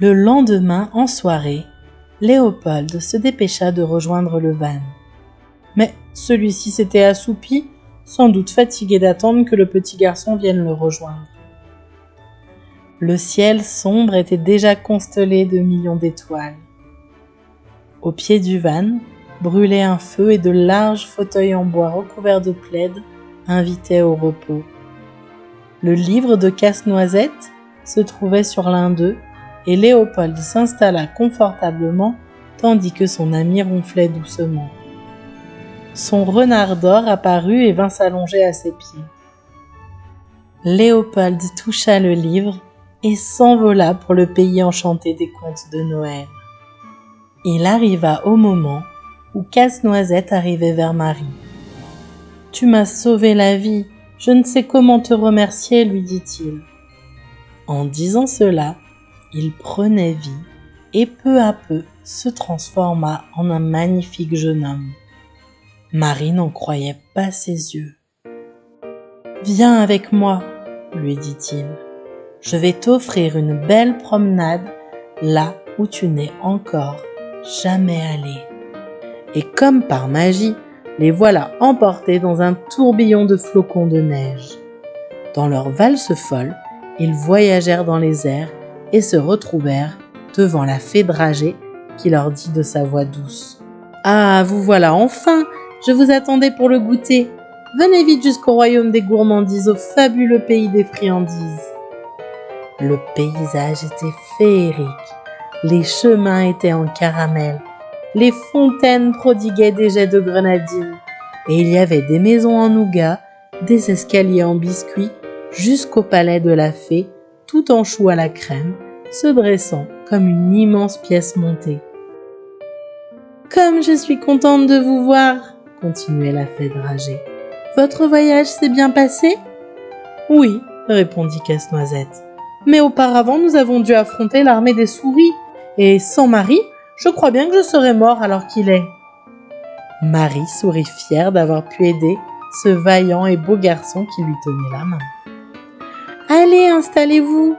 Le lendemain, en soirée, Léopold se dépêcha de rejoindre le van. Mais celui-ci s'était assoupi, sans doute fatigué d'attendre que le petit garçon vienne le rejoindre. Le ciel sombre était déjà constellé de millions d'étoiles. Au pied du van, brûlait un feu et de larges fauteuils en bois recouverts de plaid invitaient au repos. Le livre de Casse-Noisette se trouvait sur l'un d'eux et Léopold s'installa confortablement tandis que son ami ronflait doucement. Son renard d'or apparut et vint s'allonger à ses pieds. Léopold toucha le livre et s'envola pour le pays enchanté des contes de Noël. Il arriva au moment où Casse-Noisette arrivait vers Marie. « Tu m'as sauvé la vie, je ne sais comment te remercier, lui dit-il. » En disant cela, il prenait vie et peu à peu se transforma en un magnifique jeune homme. Marie n'en croyait pas ses yeux. « Viens avec moi, lui dit-il. Je vais t'offrir une belle promenade là où tu n'es encore jamais allé. » Et comme par magie, les voilà emportés dans un tourbillon de flocons de neige. Dans leur valse folle, ils voyagèrent dans les airs et se retrouvèrent devant la fée dragée qui leur dit de sa voix douce : « Ah, vous voilà enfin! Je vous attendais pour le goûter. Venez vite jusqu'au royaume des gourmandises, au fabuleux pays des friandises. » Le paysage était féerique. Les chemins étaient en caramel. Les fontaines prodiguaient des jets de grenadine. Et il y avait des maisons en nougat, des escaliers en biscuits, jusqu'au palais de la fée, tout en choux à la crème, se dressant comme une immense pièce montée. « Comme je suis contente de vous voir !» continuait la fée dragée. « Votre voyage s'est bien passé ?»« Oui, » répondit Casse-Noisette. « Mais auparavant, nous avons dû affronter l'armée des souris, et sans Marie, je crois bien que je serais mort alors qu'il est. » Marie sourit fière d'avoir pu aider ce vaillant et beau garçon qui lui tenait la main. « Allez, installez-vous, »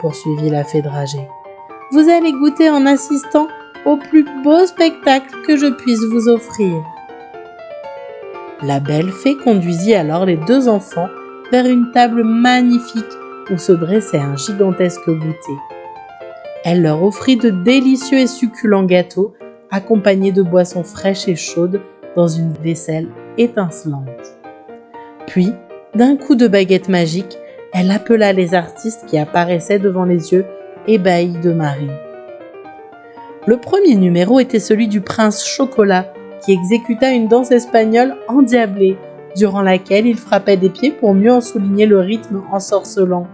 poursuivit la fée dragée. « Vous allez goûter en assistant au plus beau spectacle que je puisse vous offrir. » La belle fée conduisit alors les deux enfants vers une table magnifique où se dressait un gigantesque goûter. Elle leur offrit de délicieux et succulents gâteaux accompagnés de boissons fraîches et chaudes dans une vaisselle étincelante. Puis, d'un coup de baguette magique, elle appela les artistes qui apparaissaient devant les yeux ébahis de Marie. Le premier numéro était celui du prince Chocolat, qui exécuta une danse espagnole endiablée, durant laquelle il frappait des pieds pour mieux en souligner le rythme ensorcelant.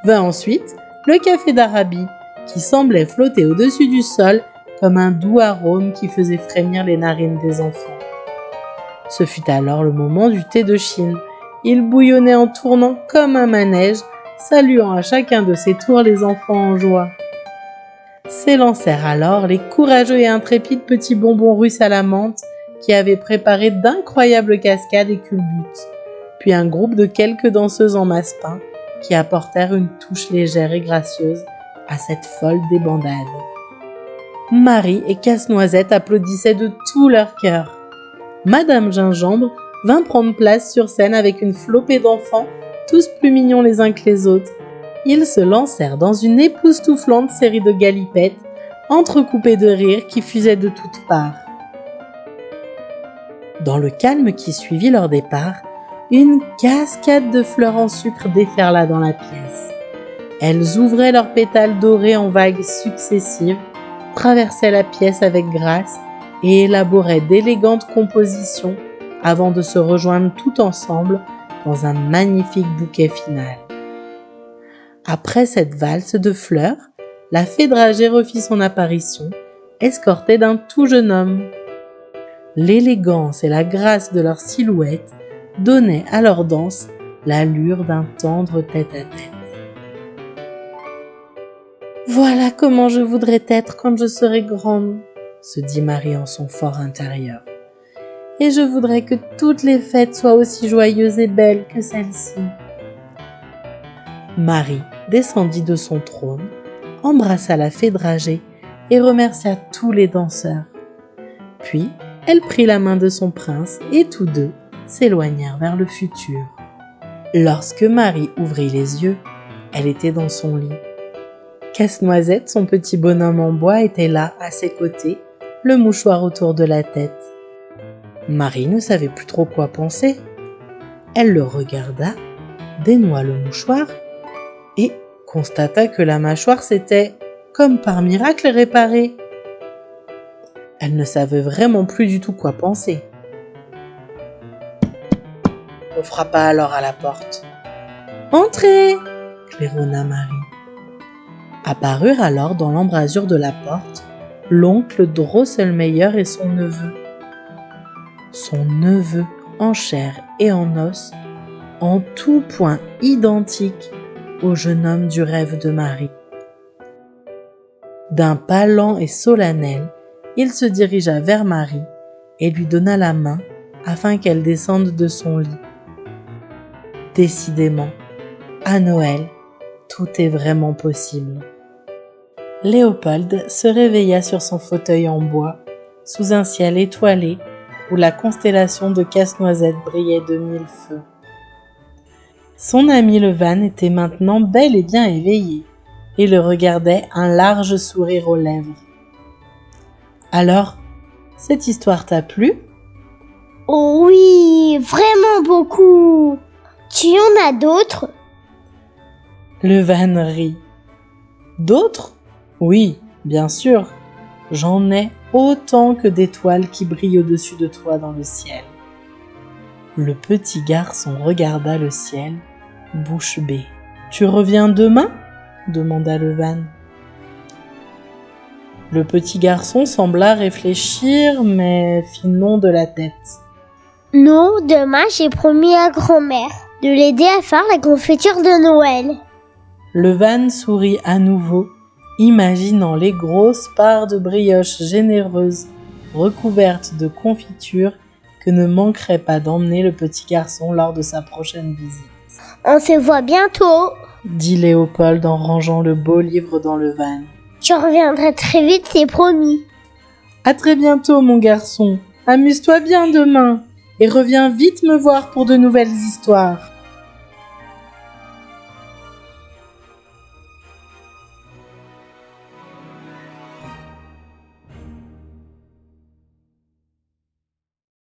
Vint ensuite le café d'Arabie, qui semblait flotter au-dessus du sol comme un doux arôme qui faisait frémir les narines des enfants. Ce fut alors le moment du thé de Chine. Il bouillonnait en tournant comme un manège, saluant à chacun de ses tours les enfants en joie. S'élancèrent alors les courageux et intrépides petits bonbons russes à la menthe qui avaient préparé d'incroyables cascades et culbutes, puis un groupe de quelques danseuses en massepain qui apportèrent une touche légère et gracieuse à cette folle débandade. Marie et Casse-Noisette applaudissaient de tout leur cœur. Madame Gingembre vint prendre place sur scène avec une flopée d'enfants, tous plus mignons les uns que les autres. Ils se lancèrent dans une époustouflante série de galipettes, entrecoupées de rires qui fusaient de toutes parts. Dans le calme qui suivit leur départ, une cascade de fleurs en sucre déferla dans la pièce. Elles ouvraient leurs pétales dorés en vagues successives, traversaient la pièce avec grâce et élaboraient d'élégantes compositions avant de se rejoindre tout ensemble dans un magnifique bouquet final. Après cette valse de fleurs, la fée dragée refit son apparition, escortée d'un tout jeune homme. L'élégance et la grâce de leur silhouette donnaient à leur danse l'allure d'un tendre tête-à-tête. « Voilà comment je voudrais être quand je serai grande, » se dit Marie en son fort intérieur. « Et je voudrais que toutes les fêtes soient aussi joyeuses et belles que celle-ci. » Marie descendit de son trône, embrassa la fée dragée et remercia tous les danseurs. Puis, elle prit la main de son prince et tous deux s'éloignèrent vers le futur. Lorsque Marie ouvrit les yeux, elle était dans son lit. Casse-Noisette, son petit bonhomme en bois, était là, à ses côtés, le mouchoir autour de la tête. Marie ne savait plus trop quoi penser. Elle le regarda, dénoua le mouchoir et constata que la mâchoire s'était, comme par miracle, réparée. Elle ne savait vraiment plus du tout quoi penser. On frappa alors à la porte. « Entrez !» claironna Marie. Apparurent alors dans l'embrasure de la porte l'oncle Drosselmeyer et son neveu. Son neveu en chair et en os, en tout point identique au jeune homme du rêve de Marie. D'un pas lent et solennel, il se dirigea vers Marie et lui donna la main afin qu'elle descende de son lit. Décidément, à Noël, tout est vraiment possible. Léopold se réveilla sur son fauteuil en bois, sous un ciel étoilé où la constellation de Casse-Noisette brillait de mille feux. Son ami Levan était maintenant bel et bien éveillé et le regardait un large sourire aux lèvres. « Alors, cette histoire t'a plu ?» « Oh oui, vraiment beaucoup. Tu en as d'autres ?» Levan rit. « D'autres ? Oui, bien sûr. J'en ai autant que d'étoiles qui brillent au-dessus de toi dans le ciel. » Le petit garçon regarda le ciel, bouche bée. « Tu reviens demain ?» demanda Levan. Le petit garçon sembla réfléchir, mais fit non de la tête. « Non, demain j'ai promis à grand-mère de l'aider à faire la confiture de Noël. » Levan sourit à nouveau, imaginant les grosses parts de brioches généreuses recouvertes de confiture que ne manquerait pas d'emmener le petit garçon lors de sa prochaine visite. « On se voit bientôt, » dit Léopold en rangeant le beau livre dans le van. « Je reviendrai très vite, c'est promis. » À très bientôt, mon garçon. Amuse-toi bien demain et reviens vite me voir pour de nouvelles histoires.